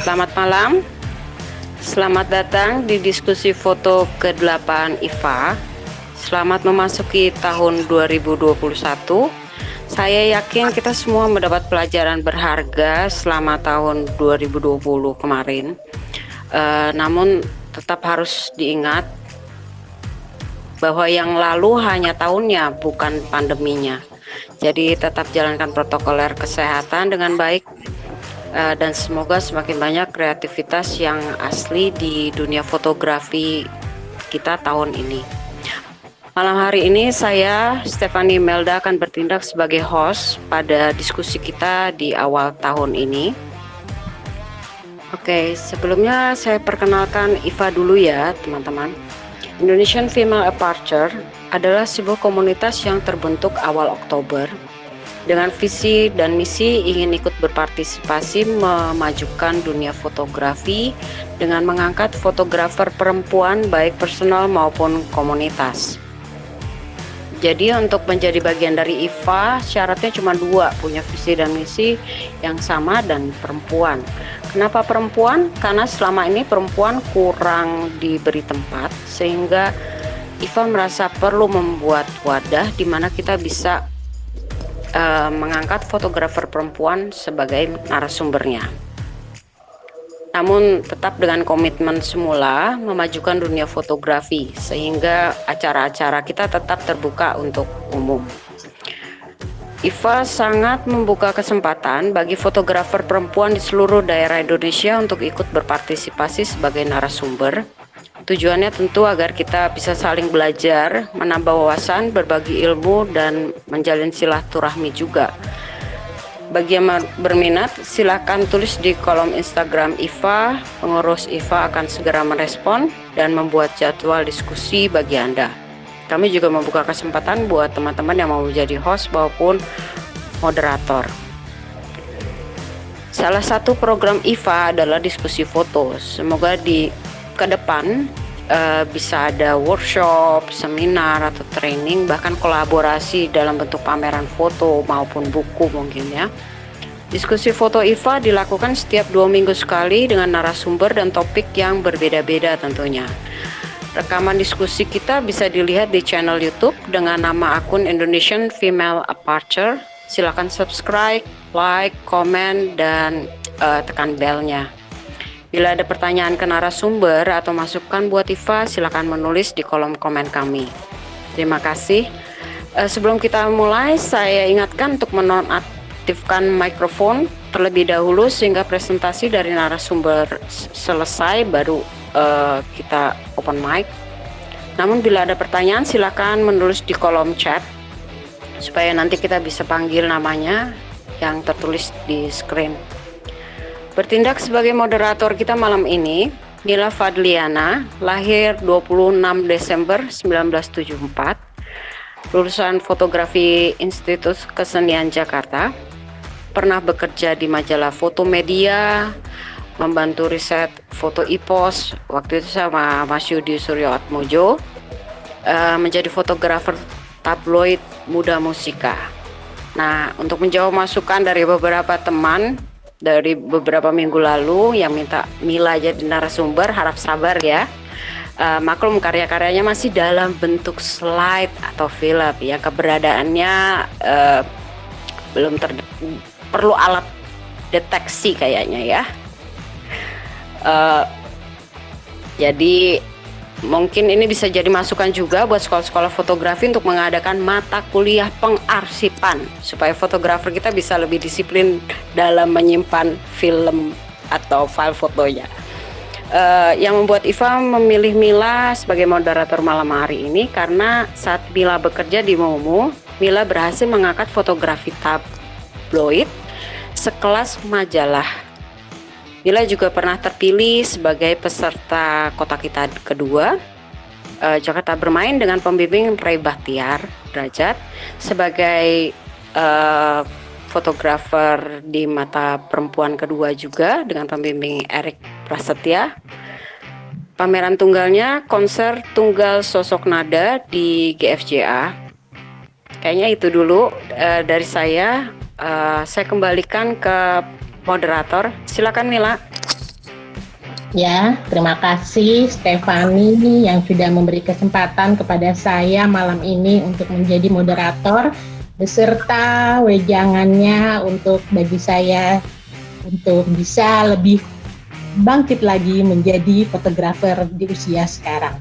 Selamat malam, selamat datang di diskusi foto ke-8 IFA. Selamat memasuki tahun 2021. Saya yakin kita semua mendapat pelajaran berharga selama tahun 2020 kemarin. Namun tetap harus diingat bahwa yang lalu hanya tahunnya, bukan pandeminya. Jadi tetap jalankan protokoler kesehatan dengan baik. Dan semoga semakin banyak kreativitas yang asli di dunia fotografi kita tahun ini. Malam hari ini saya, Stephanie Melda, akan bertindak sebagai host pada diskusi kita di awal tahun ini. Oke, sebelumnya saya perkenalkan IFA dulu ya teman-teman. Indonesian Female Aperture adalah sebuah komunitas yang terbentuk awal Oktober dengan visi dan misi ingin ikut berpartisipasi memajukan dunia fotografi dengan mengangkat fotografer perempuan baik personal maupun komunitas. Jadi untuk menjadi bagian dari IFA syaratnya cuma dua, punya visi dan misi yang sama dan perempuan. Kenapa perempuan? Karena selama ini perempuan kurang diberi tempat sehingga IFA merasa perlu membuat wadah di mana kita bisa mengangkat fotografer perempuan sebagai narasumbernya. Namun tetap dengan komitmen semula memajukan dunia fotografi sehingga acara-acara kita tetap terbuka untuk umum. IFA sangat membuka kesempatan bagi fotografer perempuan di seluruh daerah Indonesia untuk ikut berpartisipasi sebagai narasumber. Tujuannya tentu agar kita bisa saling belajar, menambah wawasan, berbagi ilmu, dan menjalin silaturahmi juga. Bagi yang berminat, silakan tulis di kolom Instagram IFA. Pengurus IFA akan segera merespon dan membuat jadwal diskusi bagi Anda. Kami juga membuka kesempatan buat teman-teman yang mau menjadi host maupun moderator. Salah satu program IFA adalah diskusi foto. Semoga ke depan bisa ada workshop, seminar atau training, bahkan kolaborasi dalam bentuk pameran foto maupun buku mungkin ya. Diskusi foto IFA dilakukan setiap 2 minggu sekali dengan narasumber dan topik yang berbeda-beda tentunya. Rekaman diskusi kita bisa dilihat di channel YouTube dengan nama akun Indonesian Female Aperture. Silakan subscribe, like, komen, dan tekan belnya. Bila ada pertanyaan ke narasumber atau masukan buat IFA, silakan menulis di kolom komen kami. Terima kasih. Sebelum kita mulai, saya ingatkan untuk menonaktifkan mikrofon terlebih dahulu sehingga presentasi dari narasumber selesai baru kita open mic. Namun bila ada pertanyaan, silakan menulis di kolom chat supaya nanti kita bisa panggil namanya yang tertulis di screen. Bertindak sebagai moderator kita malam ini, Mila Fadliana, lahir 26 Desember 1974, lulusan Fotografi Institut Kesenian Jakarta, pernah bekerja di majalah Foto Media, membantu riset foto IPOS, waktu itu sama Mas Yudi Suryoatmojo, menjadi fotografer tabloid Muda Musika. Nah, untuk menjawab masukan dari beberapa teman, dari beberapa minggu lalu yang minta Mila jadi narasumber, harap sabar ya. Maklum karya-karyanya masih dalam bentuk slide atau film ya, keberadaannya belum perlu alat deteksi kayaknya ya. Jadi mungkin ini bisa jadi masukan juga buat sekolah-sekolah fotografi untuk mengadakan mata kuliah pengarsipan supaya fotografer kita bisa lebih disiplin dalam menyimpan film atau file fotonya. Yang membuat IFA memilih Mila sebagai moderator malam hari ini karena saat Mila bekerja di Momo, Mila berhasil mengangkat fotografi tabloid sekelas majalah. Mila juga pernah terpilih sebagai peserta Kota Kita kedua, Jakarta Bermain dengan pembimbing Ray Bahtiar Derajat sebagai fotografer di Mata Perempuan kedua juga dengan pembimbing Erik Prasetya. Pameran tunggalnya konser tunggal sosok nada di GFJA. Kayaknya itu dulu dari saya. Saya kembalikan ke moderator. Silakan Mila. Ya, terima kasih Stefani yang sudah memberi kesempatan kepada saya malam ini untuk menjadi moderator beserta wejangannya untuk bagi saya untuk bisa lebih bangkit lagi menjadi fotografer di usia sekarang.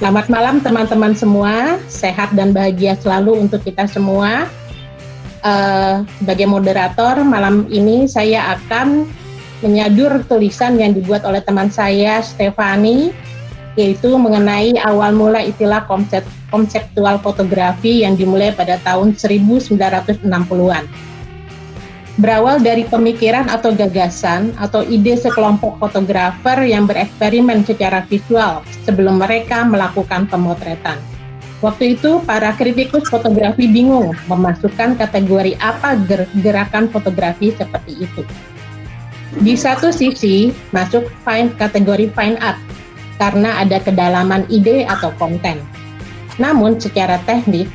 Selamat malam teman-teman semua, sehat dan bahagia selalu untuk kita semua. Sebagai moderator malam ini saya akan menyadur tulisan yang dibuat oleh teman saya Stefani, yaitu mengenai awal mula istilah konseptual fotografi yang dimulai pada tahun 1960-an. Berawal dari pemikiran atau gagasan atau ide sekelompok fotografer yang bereksperimen secara visual sebelum mereka melakukan pemotretan. Waktu itu, para kritikus fotografi bingung memasukkan kategori apa gerakan fotografi seperti itu. Di satu sisi, masuk kategori fine art, karena ada kedalaman ide atau konten. Namun, secara teknis,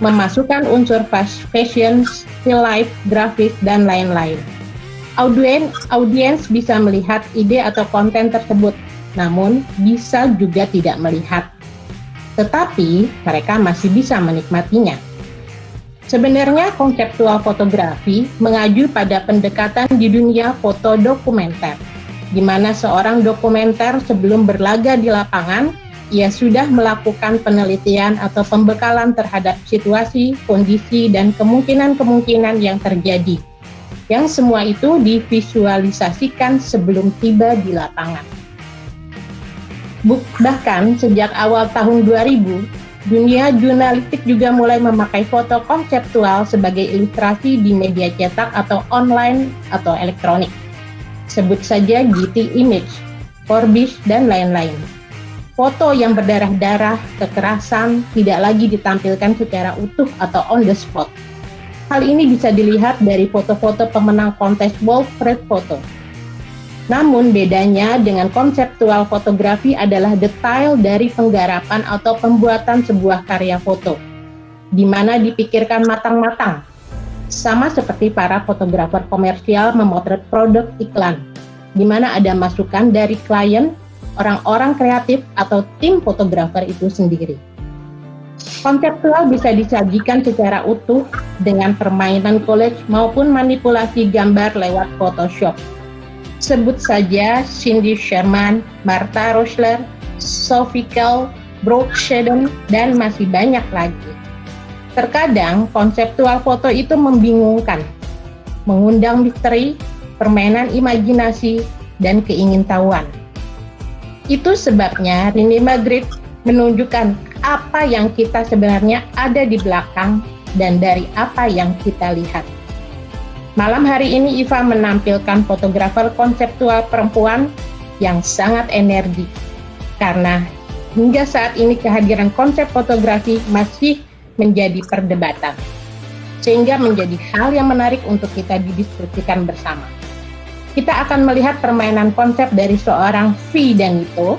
memasukkan unsur fashion, still life, grafis, dan lain-lain. Audiens bisa melihat ide atau konten tersebut, namun bisa juga tidak melihat. Tetapi, mereka masih bisa menikmatinya. Sebenarnya konseptual fotografi mengacu pada pendekatan di dunia foto dokumenter, di mana seorang dokumenter sebelum berlaga di lapangan, ia sudah melakukan penelitian atau pembekalan terhadap situasi, kondisi, dan kemungkinan-kemungkinan yang terjadi. Yang semua itu divisualisasikan sebelum tiba di lapangan. Bahkan sejak awal tahun 2000, dunia jurnalistik juga mulai memakai foto konseptual sebagai ilustrasi di media cetak atau online atau elektronik. Sebut saja GT Image, Forbish, dan lain-lain. Foto yang berdarah-darah, kekerasan, tidak lagi ditampilkan secara utuh atau on the spot. Hal ini bisa dilihat dari foto-foto pemenang kontes World Press Photo. Namun bedanya dengan konseptual fotografi adalah detail dari penggarapan atau pembuatan sebuah karya foto, di mana dipikirkan matang-matang, sama seperti para fotografer komersial memotret produk iklan, di mana ada masukan dari klien, orang-orang kreatif, atau tim fotografer itu sendiri. Konseptual bisa disajikan secara utuh dengan permainan collage maupun manipulasi gambar lewat Photoshop. Sebut saja Cindy Sherman, Martha Rosler, Sophie Kell, Brooke Shedden, dan masih banyak lagi. Terkadang konseptual foto itu membingungkan, mengundang misteri, permainan imajinasi, dan keingintahuan. Itu sebabnya René Magritte menunjukkan apa yang kita sebenarnya ada di belakang dan dari apa yang kita lihat. Malam hari ini Iva menampilkan fotografer konseptual perempuan yang sangat energik, karena hingga saat ini kehadiran konsep fotografi masih menjadi perdebatan, sehingga menjadi hal yang menarik untuk kita didiskusikan bersama. Kita akan melihat permainan konsep dari seorang V. Danito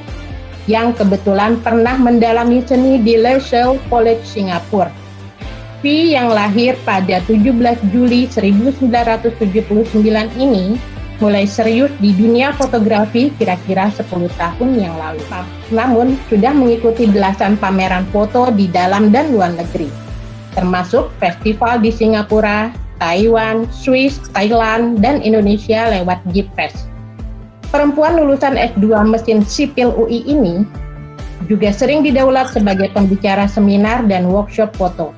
yang kebetulan pernah mendalami seni di Lasalle College Singapura. V yang lahir pada 17 Juli 1979 ini mulai serius di dunia fotografi kira-kira 10 tahun yang lalu. Namun sudah mengikuti belasan pameran foto di dalam dan luar negeri, termasuk festival di Singapura, Taiwan, Swiss, Thailand, dan Indonesia lewat G-Press. Perempuan lulusan S2 Mesin Sipil UI ini juga sering didaulat sebagai pembicara seminar dan workshop foto,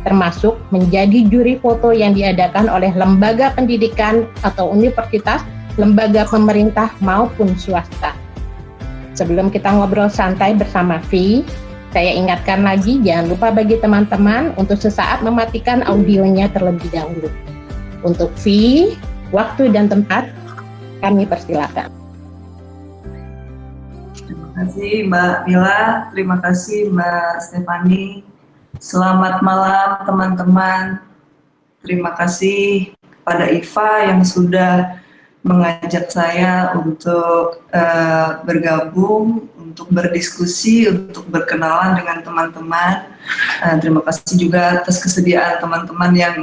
termasuk menjadi juri foto yang diadakan oleh lembaga pendidikan atau universitas, lembaga pemerintah maupun swasta. Sebelum kita ngobrol santai bersama V, saya ingatkan lagi jangan lupa bagi teman-teman untuk sesaat mematikan audionya terlebih dahulu. Untuk V, waktu dan tempat kami persilakan. Terima kasih Mbak Mila, terima kasih Mbak Stefani. Selamat malam teman-teman. Terima kasih kepada Iva yang sudah mengajak saya untuk bergabung, untuk berdiskusi, untuk berkenalan dengan teman-teman. Terima kasih juga atas kesediaan teman-teman yang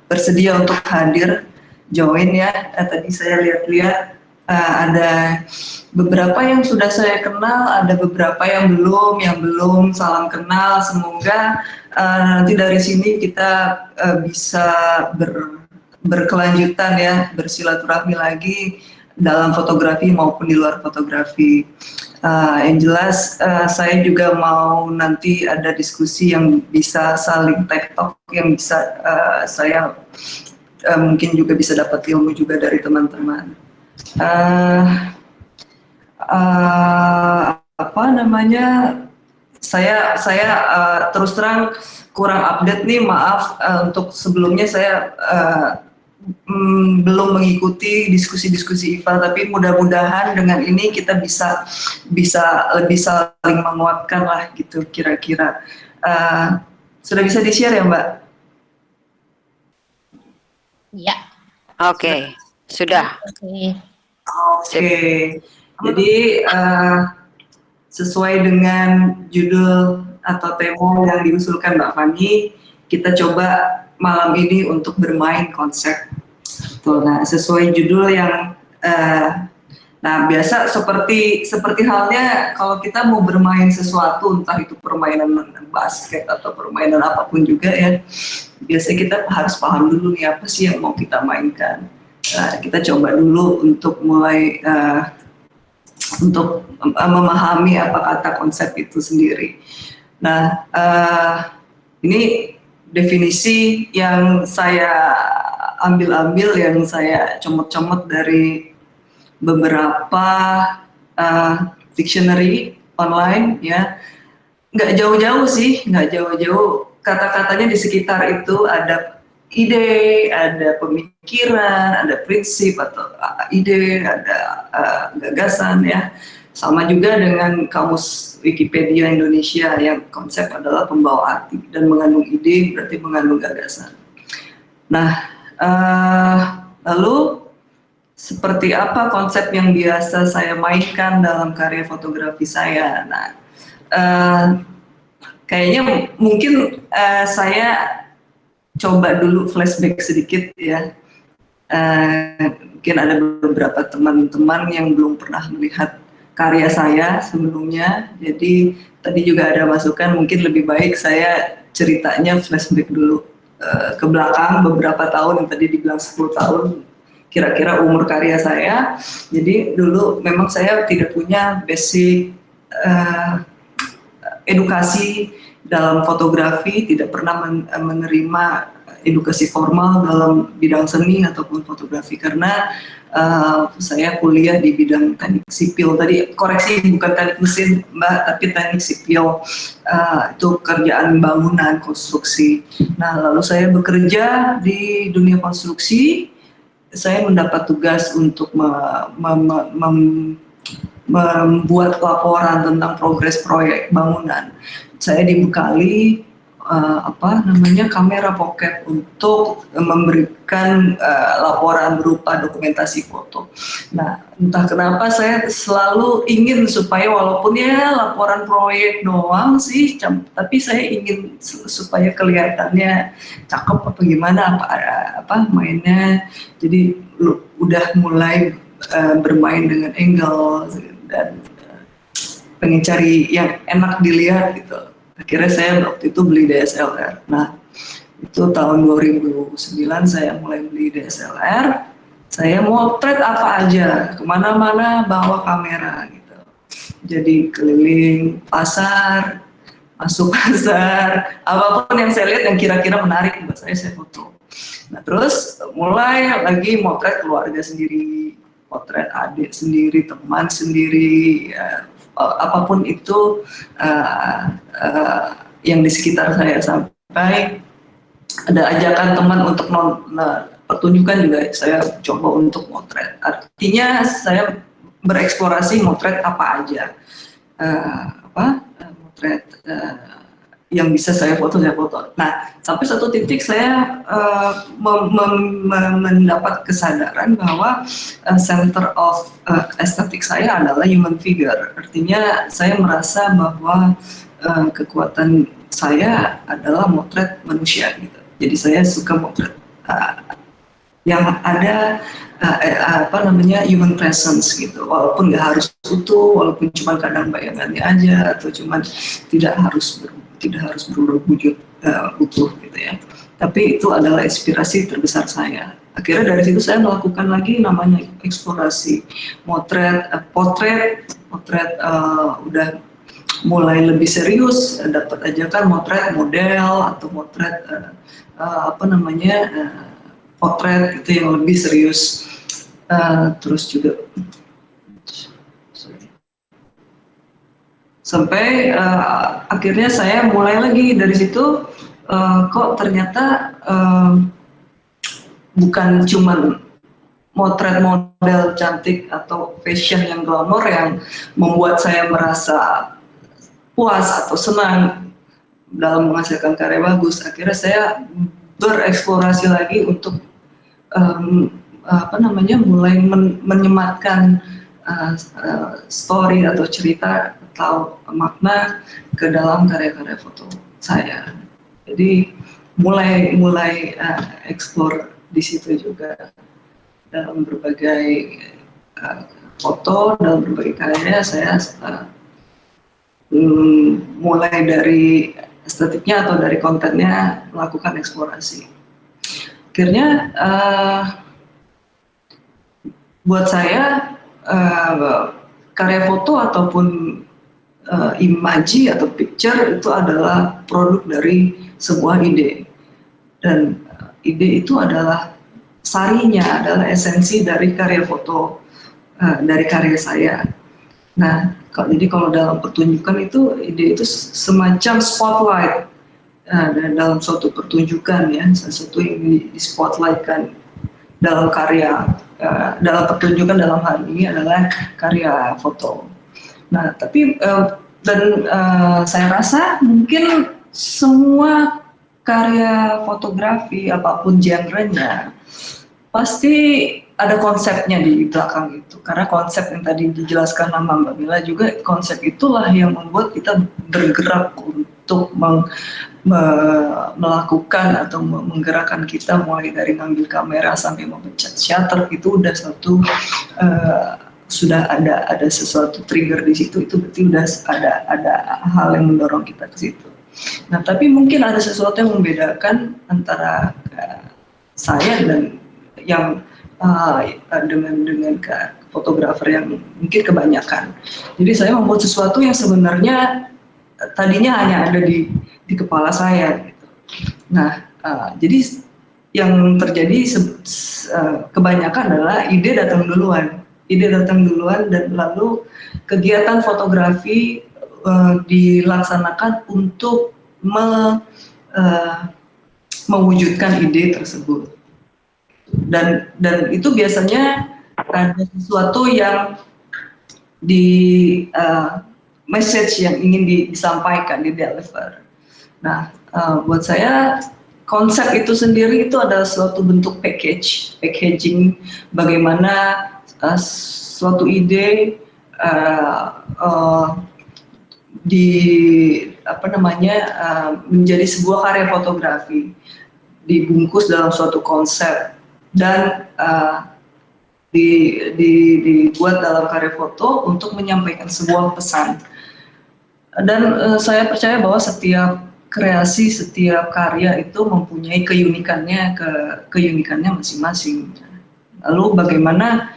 bersedia untuk hadir, join ya. Tadi saya lihat-lihat Ada beberapa yang sudah saya kenal, ada beberapa yang belum salam kenal. Semoga nanti dari sini kita bisa berkelanjutan ya, bersilaturahmi lagi dalam fotografi maupun di luar fotografi. Yang jelas saya juga mau nanti ada diskusi yang bisa saling tektok, yang bisa saya mungkin juga bisa dapat ilmu juga dari teman-teman. Apa namanya, saya terus terang kurang update nih, maaf. Untuk sebelumnya saya belum mengikuti diskusi-diskusi IFA, tapi mudah-mudahan dengan ini kita bisa lebih saling menguatkan lah gitu kira-kira. Sudah bisa di-share ya Mbak? Ya. Oke, sudah. Oke. Jadi sesuai dengan judul atau tema yang diusulkan Mbak Fani, kita coba malam ini untuk bermain konsep. Tuh, nah sesuai judul yang nah biasa seperti halnya kalau kita mau bermain sesuatu, entah itu permainan basket atau permainan apapun juga ya, biasanya kita harus paham dulu nih apa sih yang mau kita mainkan. Kita coba dulu untuk mulai untuk memahami apa kata konsep itu sendiri. Nah, ini definisi yang saya ambil, yang saya comot-comot dari beberapa dictionary online ya. Nggak jauh-jauh kata-katanya di sekitar itu ada ide, ada pemikiran, ada prinsip atau ide, ada gagasan ya. Sama juga dengan kamus Wikipedia Indonesia yang konsep adalah pembawa arti dan mengandung ide berarti mengandung gagasan. Nah, lalu seperti apa konsep yang biasa saya mainkan dalam karya fotografi saya? Nah, kayaknya mungkin saya coba dulu flashback sedikit ya. Mungkin ada beberapa teman-teman yang belum pernah melihat karya saya sebelumnya. Jadi tadi juga ada masukan, mungkin lebih baik saya ceritanya flashback dulu ke belakang beberapa tahun, yang tadi dibilang 10 tahun kira-kira umur karya saya. Jadi dulu memang saya tidak punya basic edukasi dalam fotografi, tidak pernah menerima edukasi formal dalam bidang seni ataupun fotografi, karena saya kuliah di bidang teknik sipil. Tadi koreksi, bukan teknik mesin Mbak, tapi teknik sipil, itu kerjaan bangunan, konstruksi. Nah, lalu saya bekerja di dunia konstruksi. Saya mendapat tugas untuk membuat laporan tentang progres proyek bangunan. Saya dibekali kamera pocket untuk memberikan laporan berupa dokumentasi foto. Nah, entah kenapa saya selalu ingin supaya walaupun ya laporan proyek doang sih, tapi saya ingin supaya kelihatannya cakep apa gimana, apa mainnya. Jadi udah mulai bermain dengan angle dan pengen cari yang enak dilihat gitu. Akhirnya saya waktu itu beli DSLR. Nah, itu tahun 2009 saya mulai beli DSLR. Saya motret apa aja, kemana-mana bawa kamera gitu. Jadi keliling pasar, masuk pasar, apapun yang saya lihat yang kira-kira menarik buat saya foto. Nah, terus mulai lagi motret keluarga sendiri, potret adik sendiri, teman sendiri, apapun itu yang di sekitar saya, sampai ada ajakan teman untuk pertunjukan juga saya coba untuk motret. Artinya saya bereksplorasi motret apa aja, motret yang bisa saya foto. Nah, sampai satu titik saya mendapat kesadaran bahwa center of aesthetic saya adalah human figure. Artinya saya merasa bahwa kekuatan saya adalah motret manusia gitu. Jadi saya suka motret yang ada apa namanya human presence gitu, walaupun nggak harus utuh, walaupun cuma kadang bayangannya aja, atau cuma tidak harus berwujud utuh gitu ya. Tapi itu adalah inspirasi terbesar saya. Akhirnya dari situ saya melakukan lagi namanya eksplorasi potret udah mulai lebih serius, dapat ajakan motret model atau motret apa namanya potret itu yang lebih serius. Terus juga sampai akhirnya saya mulai lagi dari situ, kok ternyata bukan cuman motret model cantik atau fashion yang glamor yang membuat saya merasa puas atau senang dalam menghasilkan karya bagus. Akhirnya saya bereksplorasi lagi untuk apa namanya mulai menyematkan story atau cerita atau makna ke dalam karya-karya foto saya. Jadi mulai eksplor di situ juga dalam berbagai foto, dalam berbagai karya saya mulai dari estetiknya atau dari kontennya melakukan eksplorasi. Akhirnya buat saya karya foto ataupun imaji atau picture itu adalah produk dari sebuah ide, dan ide itu adalah sarinya, adalah esensi dari karya foto, dari karya saya. Nah, jadi kalau dalam pertunjukan itu ide itu semacam spotlight dalam suatu pertunjukan ya, sesuatu yang di spotlightkan dalam karya, dalam pertunjukan dalam hal ini adalah karya foto. Nah, tapi saya rasa mungkin semua karya fotografi apapun genrenya pasti ada konsepnya di belakang itu, karena konsep yang tadi dijelaskan sama Mbak Mila juga, konsep itulah yang membuat kita bergerak untuk melakukan atau menggerakkan kita, mulai dari ngambil kamera sampai memencet shutter. Itu udah sudah ada sesuatu trigger di situ, itu berarti udah ada hal yang mendorong kita ke situ. Nah, tapi mungkin ada sesuatu yang membedakan antara saya dan yang dengan fotografer yang mungkin kebanyakan. Jadi saya membuat sesuatu yang sebenarnya tadinya hanya ada di kepala saya gitu. Nah, jadi yang terjadi kebanyakan adalah ide datang duluan dan lalu kegiatan fotografi dilaksanakan untuk mewujudkan ide tersebut. Dan itu biasanya ada sesuatu yang message yang ingin disampaikan, di-deliver. Nah, buat saya konsep itu sendiri itu adalah suatu bentuk packaging bagaimana suatu ide menjadi sebuah karya fotografi, dibungkus dalam suatu konsep dan dibuat dalam karya foto untuk menyampaikan sebuah pesan. Dan saya percaya bahwa setiap kreasi, setiap karya itu mempunyai keunikannya masing-masing. Lalu bagaimana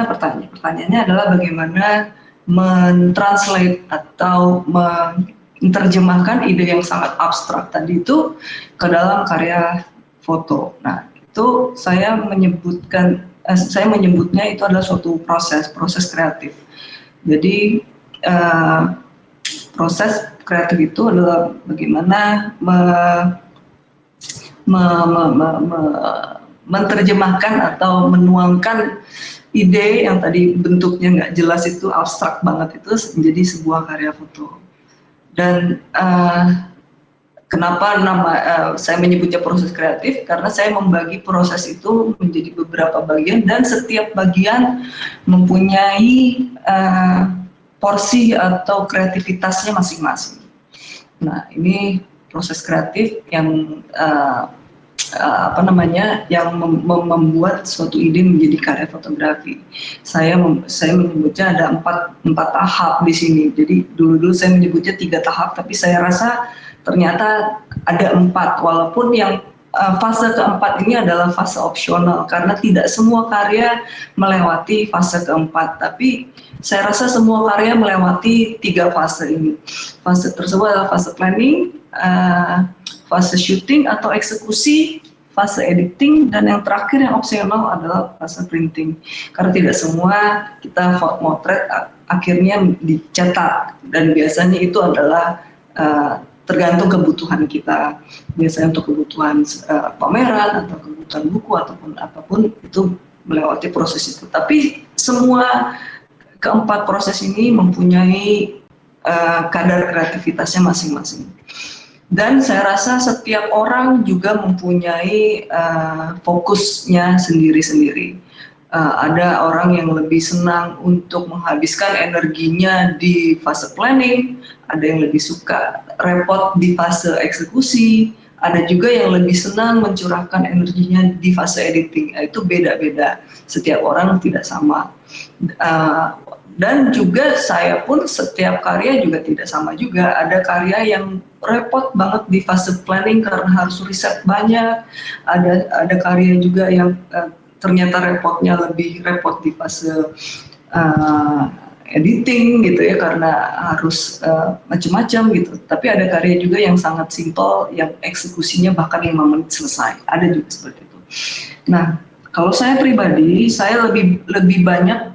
pertanyaannya adalah bagaimana mentranslate atau menerjemahkan ide yang sangat abstrak tadi itu ke dalam karya foto. Nah, itu saya menyebutnya itu adalah suatu proses kreatif. Jadi proses kreatif itu adalah bagaimana menerjemahkan atau menuangkan ide yang tadi bentuknya nggak jelas, itu abstrak banget, itu menjadi sebuah karya foto. Dan kenapa saya menyebutnya proses kreatif? Karena saya membagi proses itu menjadi beberapa bagian dan setiap bagian mempunyai porsi atau kreativitasnya masing-masing. Nah, ini proses kreatif yang membuat suatu ide menjadi karya fotografi. Saya menyebutnya ada empat tahap di sini. Jadi dulu saya menyebutnya 3 tahap, tapi saya rasa ternyata ada 4. Walaupun yang fase keempat ini adalah fase opsional karena tidak semua karya melewati fase keempat. Tapi saya rasa semua karya melewati 3 fase ini. Fase tersebut adalah fase planning, fase shooting atau eksekusi, fase editing, dan yang terakhir yang opsional adalah fase printing. Karena tidak semua kita motret akhirnya dicetak, dan biasanya itu adalah tergantung kebutuhan kita. Biasanya untuk kebutuhan pameran atau kebutuhan buku ataupun apapun itu melewati proses itu. Tapi semua keempat proses ini mempunyai kadar kreativitasnya masing-masing. Dan saya rasa setiap orang juga mempunyai fokusnya sendiri-sendiri. Ada orang yang lebih senang untuk menghabiskan energinya di fase planning, ada yang lebih suka repot di fase eksekusi, ada juga yang lebih senang mencurahkan energinya di fase editing. Itu beda-beda, setiap orang tidak sama. Dan juga saya pun setiap karya juga tidak sama juga. Ada karya yang repot banget di fase planning karena harus riset banyak. Ada karya juga yang ternyata repotnya lebih repot di fase editing gitu ya, karena harus macam-macam gitu. Tapi ada karya juga yang sangat simpel, yang eksekusinya bahkan 5 menit selesai. Ada juga seperti itu. Nah, kalau saya pribadi, saya lebih banyak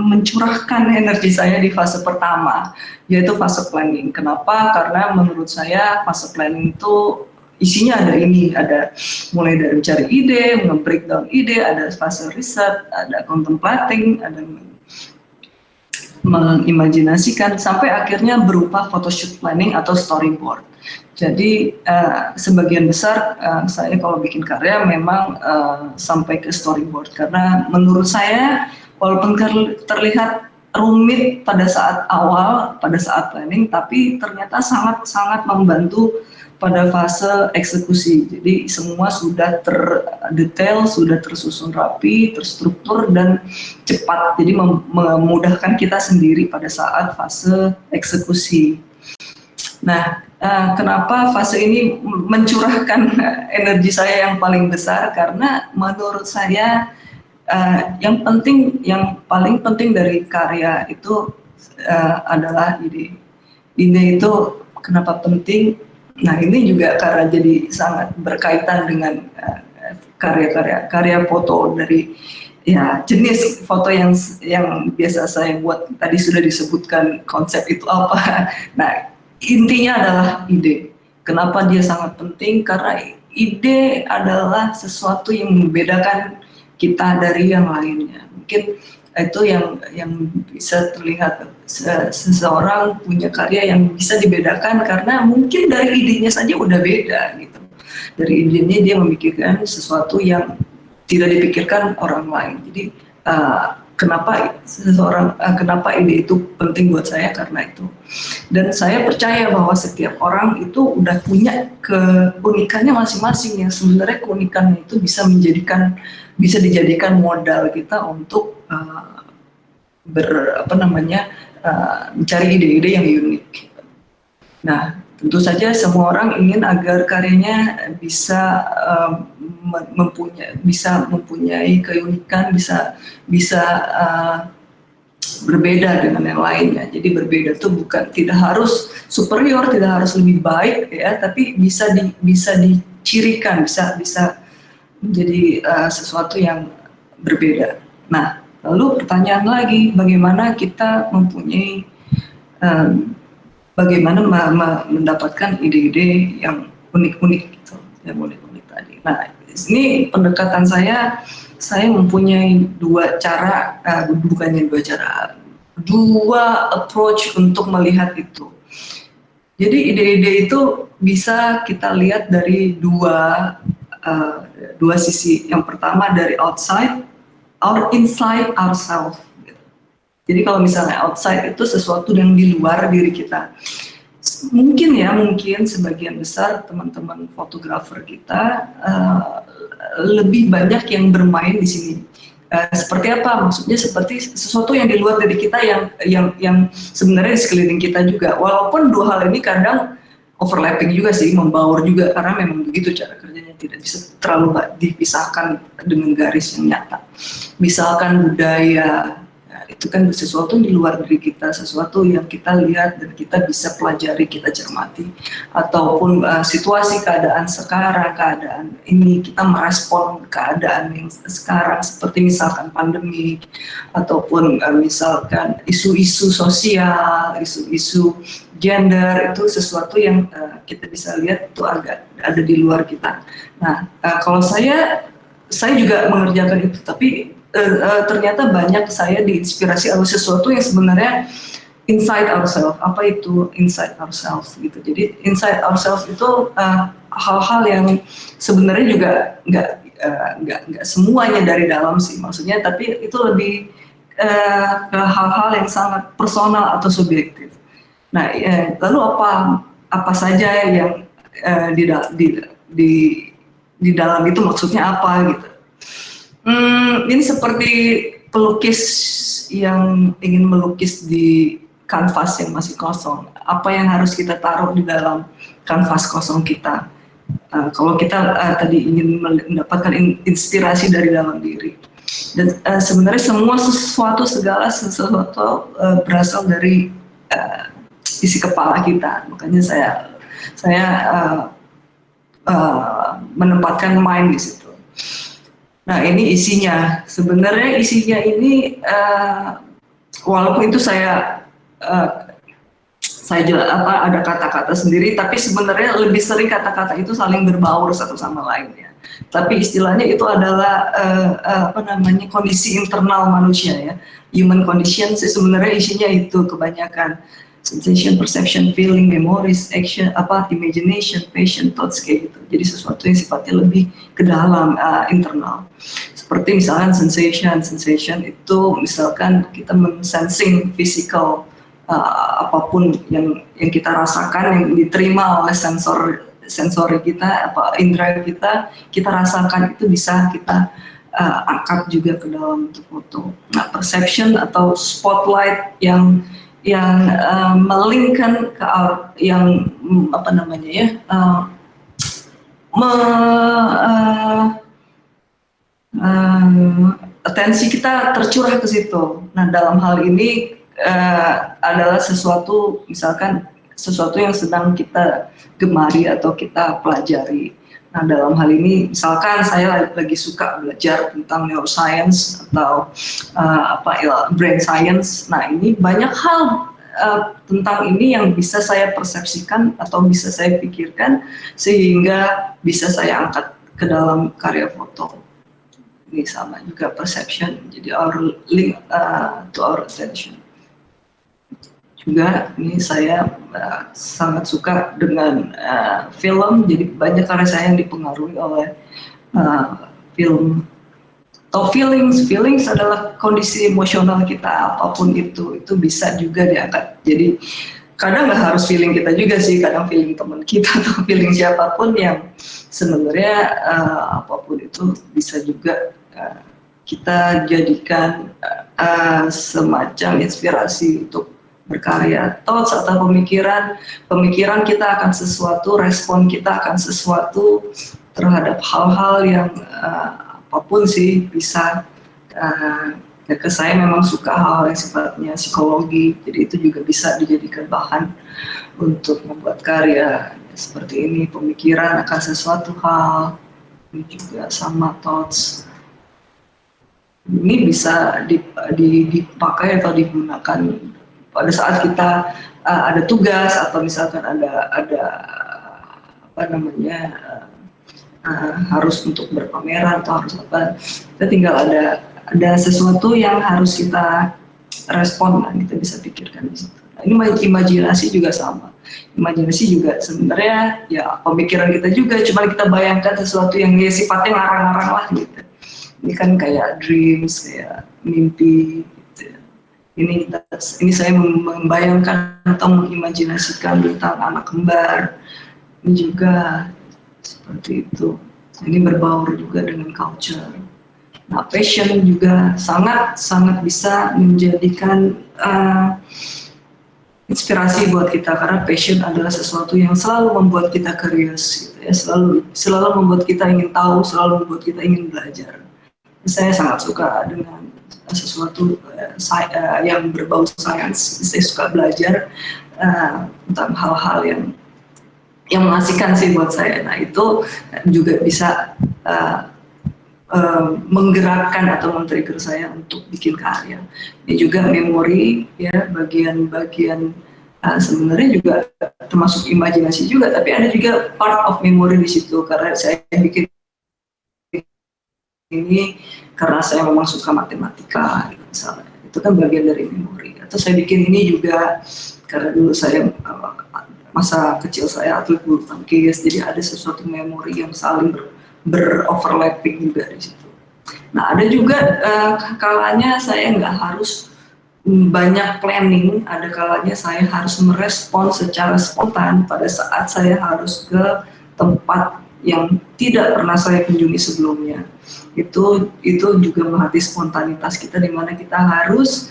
mencurahkan energi saya di fase pertama, yaitu fase planning. Kenapa? Karena menurut saya fase planning itu isinya ada mulai dari mencari ide, nge-breakdown ide, ada fase riset, ada contemplating, ada mengimajinasikan, sampai akhirnya berupa photoshoot planning atau storyboard. Jadi sebagian besar saya kalau bikin karya memang sampai ke storyboard, karena menurut saya walaupun terlihat rumit pada saat awal, pada saat planning, tapi ternyata sangat-sangat membantu pada fase eksekusi. Jadi semua sudah terdetail, sudah tersusun rapi, terstruktur, dan cepat. Jadi memudahkan kita sendiri pada saat fase eksekusi. Nah, kenapa fase ini mencurahkan energi saya yang paling besar? Karena menurut saya yang paling penting dari karya itu adalah ide. Ide itu kenapa penting? Nah, ini juga karena jadi sangat berkaitan dengan karya foto dari jenis foto yang biasa saya buat. Tadi sudah disebutkan konsep itu apa. Nah, intinya adalah ide. Kenapa dia sangat penting? Karena ide adalah sesuatu yang membedakan kita dari yang lainnya. Mungkin itu yang bisa terlihat, seseorang punya karya yang bisa dibedakan karena mungkin dari idenya saja udah beda gitu. Dari idenya dia memikirkan sesuatu yang tidak dipikirkan orang lain. Jadi kenapa ide itu penting buat saya karena itu. Dan saya percaya bahwa setiap orang itu udah punya keunikannya masing-masing, yang sebenarnya keunikannya itu bisa dijadikan modal kita untuk mencari ide-ide yang unik. Nah, tentu saja semua orang ingin agar karyanya bisa mempunyai keunikan, bisa berbeda dengan yang lainnya. Jadi berbeda itu tidak harus superior, tidak harus lebih baik ya, tapi bisa dicirikan, bisa menjadi sesuatu yang berbeda. Nah, lalu pertanyaan lagi, bagaimana kita bagaimana mendapatkan ide-ide yang unik-unik gitu, yang unik-unik tadi. Nah, ini pendekatan saya mempunyai dua approach untuk melihat itu. Jadi ide-ide itu bisa kita lihat dari dua sisi. Yang pertama dari inside ourselves. Jadi kalau misalnya outside itu sesuatu yang di luar diri kita. mungkin sebagian besar teman-teman fotografer kita lebih banyak yang bermain di sini. Seperti apa? Maksudnya seperti sesuatu yang di luar dari kita yang sebenarnya di sekeliling kita juga. Walaupun dua hal ini kadang overlapping juga sih, membaur juga karena memang begitu cara kerjanya, tidak bisa terlalu dipisahkan dengan garis yang nyata. Misalkan budaya, itu kan sesuatu di luar diri kita, sesuatu yang kita lihat dan kita bisa pelajari, kita cermati, ataupun situasi keadaan sekarang, keadaan ini kita merespon keadaan yang sekarang seperti misalkan pandemi ataupun misalkan isu-isu sosial, isu-isu gender, itu sesuatu yang kita bisa lihat itu agak ada di luar kita. Nah, kalau saya juga mengerjakan itu, tapi ternyata banyak saya diinspirasi oleh sesuatu yang sebenarnya inside ourselves. Apa itu inside ourselves gitu? Jadi inside ourselves itu hal-hal yang sebenarnya juga nggak semuanya dari dalam sih, maksudnya, tapi itu lebih ke hal-hal yang sangat personal atau subjektif. Nah, lalu apa saja yang di dalam itu maksudnya apa gitu? Ini seperti pelukis yang ingin melukis di kanvas yang masih kosong. Apa yang harus kita taruh di dalam kanvas kosong kita? Kalau kita tadi ingin mendapatkan inspirasi dari dalam diri. Dan sebenarnya segala sesuatu berasal dari isi kepala kita. Makanya saya menempatkan mind di situ. Nah, ini isinya. Sebenarnya isinya ini walaupun itu saya ada kata-kata sendiri, tapi sebenarnya lebih sering kata-kata itu saling berbaur satu sama lain ya. Tapi istilahnya itu adalah kondisi internal manusia ya. Human condition sebenarnya isinya itu kebanyakan sensation, perception, feeling, memories, action, imagination, passion, thoughts kayak gitu. Jadi sesuatu yang sifatnya lebih ke dalam, internal. Seperti misalkan sensation itu misalkan kita sensing physical, apapun yang kita rasakan, yang diterima oleh sensori kita, indera kita rasakan, itu bisa kita angkat juga ke dalam bentuk foto. Nah, perception atau spotlight yang melingkan ke yang atensi kita tercurah ke situ. Nah, dalam hal ini adalah sesuatu, misalkan sesuatu yang sedang kita gemari atau kita pelajari. Nah, dalam hal ini misalkan saya lagi suka belajar tentang neuroscience atau brain science. Nah, ini banyak hal tentang ini yang bisa saya persepsikan atau bisa saya pikirkan sehingga bisa saya angkat ke dalam karya foto. Ini sama juga perception, jadi our link to our attention. Juga ini saya sangat suka dengan film, jadi banyak karya saya yang dipengaruhi oleh film. Atau feelings adalah kondisi emosional kita, apapun itu bisa juga diangkat. Jadi kadang nggak harus feeling kita juga sih, kadang feeling teman kita atau feeling siapapun yang sebenarnya apapun itu bisa juga kita jadikan semacam inspirasi untuk berkarya. Thoughts atau pemikiran kita akan sesuatu, respon kita akan sesuatu terhadap hal-hal yang apapun sih bisa. Ke saya memang suka hal yang sifatnya psikologi, jadi itu juga bisa dijadikan bahan untuk membuat karya seperti ini. Pemikiran akan sesuatu hal, ini juga sama thoughts. Ini bisa dipakai atau digunakan pada saat kita ada tugas atau misalkan ada harus untuk berpameran atau harus apa, kita tinggal ada sesuatu yang harus kita respon, kita bisa pikirkan di situ. Nah, ini imajinasi juga sama. Imajinasi juga sebenarnya ya pemikiran kita juga, cuma kita bayangkan sesuatu yang sifatnya ngarang-ngarang lah gitu. Ini kan kayak dreams, kayak mimpi gitu. Ini saya membayangkan atau mengimajinasikan tentang anak kembar. Ini juga seperti itu. Ini berbaur juga dengan culture. Nah, passion juga sangat bisa menjadikan inspirasi buat kita, karena passion adalah sesuatu yang selalu membuat kita curious, gitu ya. Selalu membuat kita ingin tahu, selalu membuat kita ingin belajar. Saya sangat suka dengan sesuatu yang berbau sains. Saya suka belajar tentang hal-hal yang mengasihkan sih buat saya. Nah, itu juga bisa menggerakkan atau men-trigger saya untuk bikin karya. Ini juga memori, ya, bagian-bagian sebenarnya juga termasuk imajinasi juga, tapi ada juga part of memory di situ, karena saya bikin ini karena saya memang suka matematika, misalnya. Itu kan bagian dari memori. Atau saya bikin ini juga karena dulu saya masa kecil saya atlet bulu tangkis, jadi ada sesuatu memori yang saling beroverlapping juga di situ. Nah, ada juga kalanya saya nggak harus banyak planning, ada kalanya saya harus merespon secara spontan pada saat saya harus ke tempat yang tidak pernah saya kunjungi sebelumnya. Itu juga melatih spontanitas kita, di mana kita harus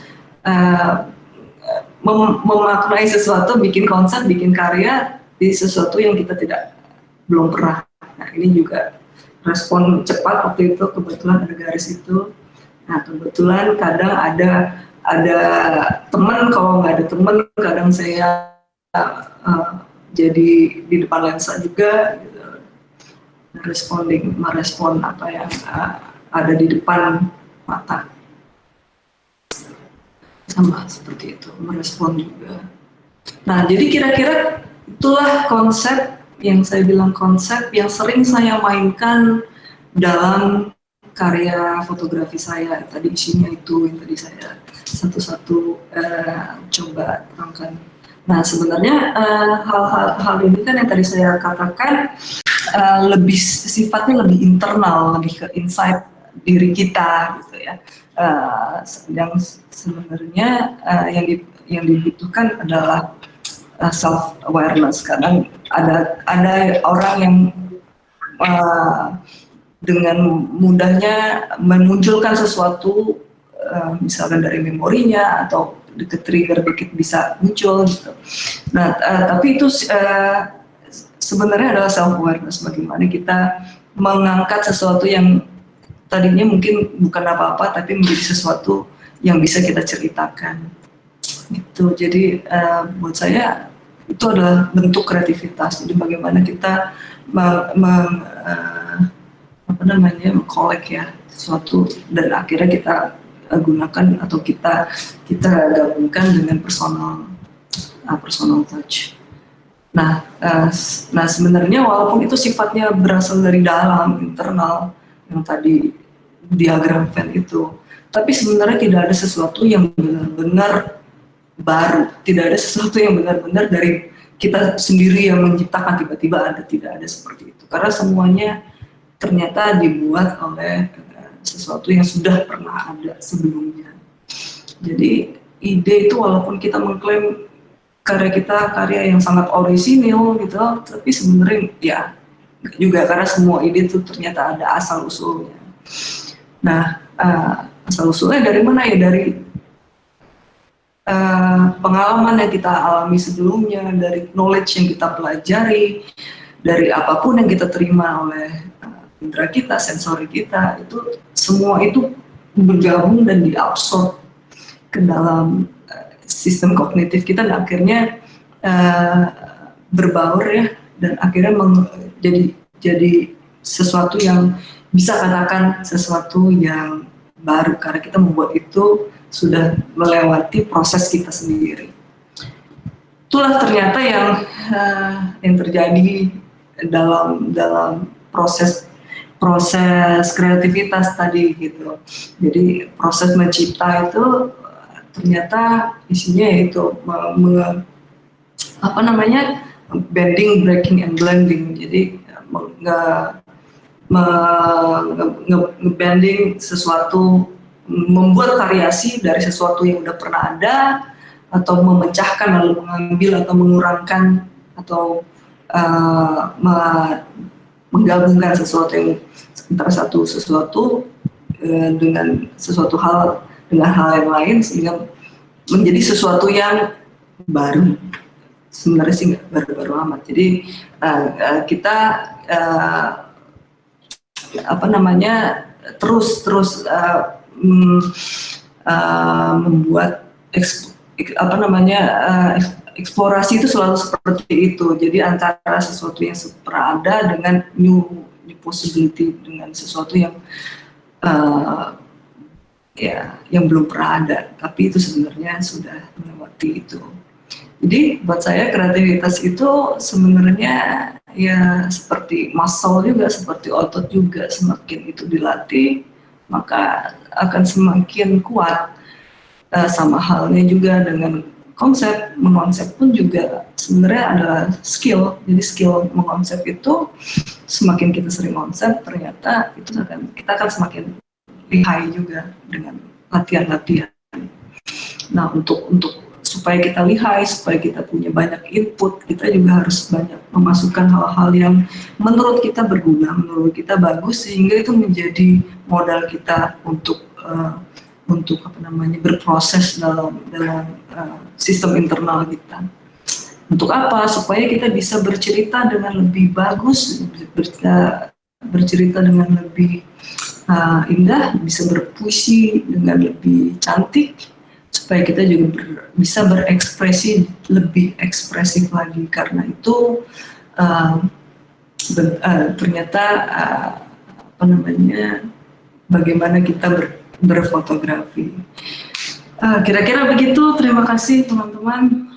memaknai sesuatu, bikin konsep, bikin karya di sesuatu yang kita belum pernah. Nah, ini juga respon cepat waktu itu, kebetulan ada garis itu. Nah, kebetulan kadang ada teman, kalau nggak ada teman kadang saya jadi di depan lensa juga, gitu. Merespon apa yang ada di depan mata, sama seperti itu, merespon juga. Nah, jadi kira-kira itulah konsep yang saya bilang, konsep yang sering saya mainkan dalam karya fotografi saya. Tadi isinya itu yang tadi saya satu-satu coba terangkan. Nah, sebenarnya hal ini kan yang tadi saya katakan sifatnya lebih internal, lebih ke insight diri kita, gitu ya. Yang sebenarnya yang dibutuhkan adalah self awareness. Kadang ada orang yang dengan mudahnya memunculkan sesuatu, misalkan dari memorinya atau ke-trigger dikit bisa muncul, gitu. Nah, tapi itu sebenarnya adalah self awareness, bagaimana kita mengangkat sesuatu yang tadinya mungkin bukan apa-apa tapi menjadi sesuatu yang bisa kita ceritakan. Itu jadi buat saya itu adalah bentuk kreativitas. Jadi bagaimana kita mengkolek ya sesuatu, dan akhirnya kita gunakan atau kita gabungkan dengan personal touch. Nah, sebenarnya walaupun itu sifatnya berasal dari dalam, internal, yang tadi diagram Venn itu, tapi sebenarnya tidak ada sesuatu yang benar-benar baru, tidak ada sesuatu yang benar-benar dari kita sendiri yang menciptakan tiba-tiba ada, tidak ada seperti itu, karena semuanya ternyata dibuat oleh sesuatu yang sudah pernah ada sebelumnya. Jadi ide itu walaupun kita mengklaim karya kita karya yang sangat orisinil gitu, tapi sebenarnya ya juga, karena semua ide itu ternyata ada asal usulnya. Nah, asal usulnya dari mana ya? Dari pengalaman yang kita alami sebelumnya, dari knowledge yang kita pelajari, dari apapun yang kita terima oleh indera kita, sensori kita, itu semua itu bergabung dan diabsorb ke dalam sistem kognitif kita, dan akhirnya berbaur ya, dan akhirnya jadi sesuatu yang bisa katakan sesuatu yang baru, karena kita membuat itu sudah melewati proses kita sendiri. Itulah ternyata yang terjadi dalam proses kreativitas tadi gitu. Jadi proses mencipta itu ternyata isinya yaitu bending, breaking, and blending. Jadi nge-bending sesuatu membuat variasi dari sesuatu yang udah pernah ada, atau memecahkan lalu mengambil atau mengurangkan atau menggabungkan sesuatu yang antara sesuatu dengan sesuatu hal dengan hal yang lain sehingga menjadi sesuatu yang baru. Sebenarnya sih nggak baru-baru amat. Jadi kita terus membuat eksplorasi itu selalu seperti itu. Jadi antara sesuatu yang pernah ada dengan new possibility, dengan sesuatu yang yang belum pernah ada, tapi itu sebenarnya sudah melewati itu. Jadi buat saya kreativitas itu sebenarnya ya seperti muscle juga, seperti otot juga, semakin itu dilatih maka akan semakin kuat. Sama halnya juga dengan konsep, mengonsep pun juga sebenarnya adalah skill. Jadi skill mengonsep itu semakin kita sering konsep ternyata itu kita akan semakin lihai juga dengan latihan-latihan. Nah untuk supaya kita lihai, supaya kita punya banyak input, kita juga harus banyak memasukkan hal-hal yang menurut kita berguna, menurut kita bagus, sehingga itu menjadi modal kita untuk berproses dalam sistem internal kita. Untuk apa? Supaya kita bisa bercerita dengan lebih bagus, bercerita dengan lebih indah, bisa berpuisi dengan lebih cantik, supaya kita juga bisa berekspresi lebih ekspresif lagi. Karena itu ternyata bagaimana kita berfotografi. Kira-kira begitu. Terima kasih teman-teman.